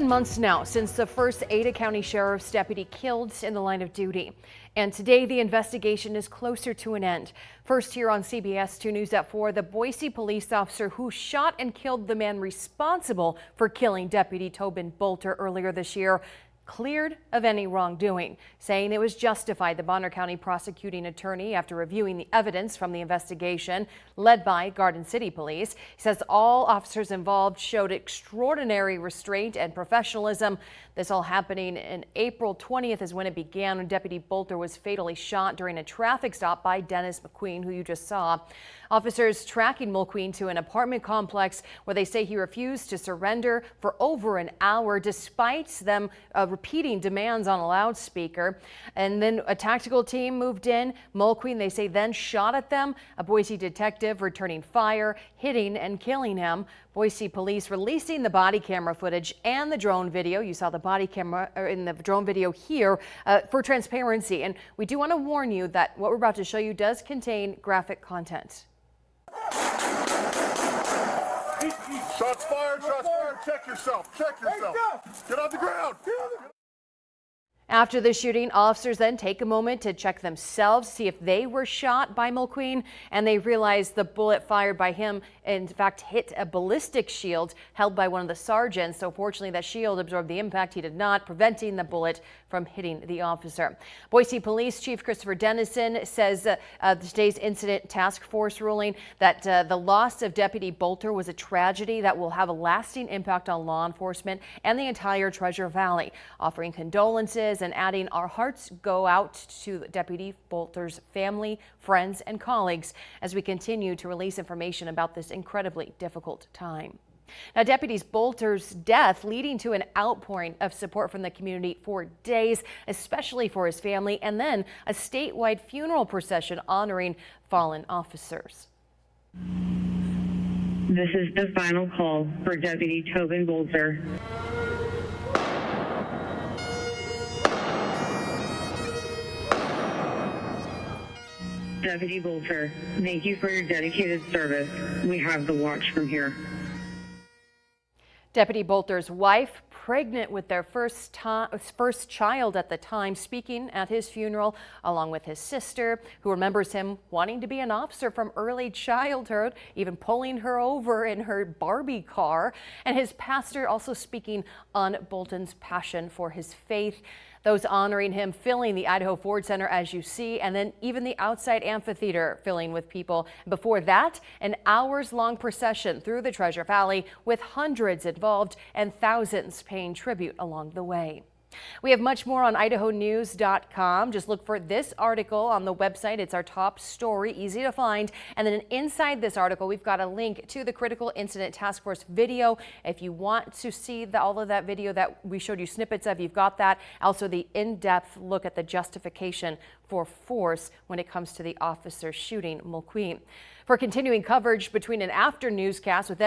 been months now since the first Ada County Sheriff's deputy killed in the line of duty. And today the investigation is closer to an end. First here on CBS 2 News at 4, the Boise police officer who shot and killed the man responsible for killing Deputy Tobin Bolter earlier this year cleared of any wrongdoing, saying it was justified. The Bonner County prosecuting attorney, after reviewing the evidence from the investigation led by Garden City Police, says all officers involved showed extraordinary restraint and professionalism. This all happening in April 20th is when it began, when Deputy Bolter was fatally shot during a traffic stop by Dennis McQueen, who you just saw. Officers tracking McQueen to an apartment complex where they say he refused to surrender for over an hour despite them repeating demands on a loudspeaker. And then a tactical team moved in. McQueen, they say, then shot at them. A Boise detective returning fire, hitting and killing him. Boise police releasing the body camera footage and the drone video. You saw the body camera in the drone video here for transparency. And we do want to warn you that what we're about to show you does contain graphic content. Shots fired, check yourself, Get on the ground. After the shooting, officers then take a moment to check themselves, see if they were shot by McQueen, and they realize the bullet fired by him, in fact, hit a ballistic shield held by one of the sergeants. So fortunately, that shield absorbed the impact. He did not, preventing the bullet from hitting the officer. Boise Police Chief Christopher Dennison says today's incident task force ruling that the loss of Deputy Bolter was a tragedy that will have a lasting impact on law enforcement and the entire Treasure Valley, offering condolences and adding our hearts go out to Deputy Bolter's family, friends, and colleagues as we continue to release information about this incredibly difficult time. Now, Deputy Bolter's death leading to an outpouring of support from the community for days, especially for his family, and then a statewide funeral procession honoring fallen officers. This is the final call for Deputy Tobin Bolter. Deputy Bolter, thank you for your dedicated service. We have the watch from here. Deputy Bolter's wife, pregnant with their first child at the time, speaking at his funeral, along with his sister, who remembers him wanting to be an officer from early childhood, even pulling her over in her Barbie car, and his pastor also speaking on Bolton's passion for his faith. Those honoring him filling the Idaho Ford Center, as you see, and then even the outside amphitheater filling with people. Before that, an hours-long procession through the Treasure Valley with hundreds involved and thousands paying tribute along the way. We have much more on idahonews.com. Just look for this article on the website. It's our top story, easy to find. And then inside this article, we've got a link to the Critical Incident Task Force video. If you want to see all of that video that we showed you snippets of, you've got that. Also, the in-depth look at the justification for force when it comes to the officer shooting McQueen. For continuing coverage between and after newscasts with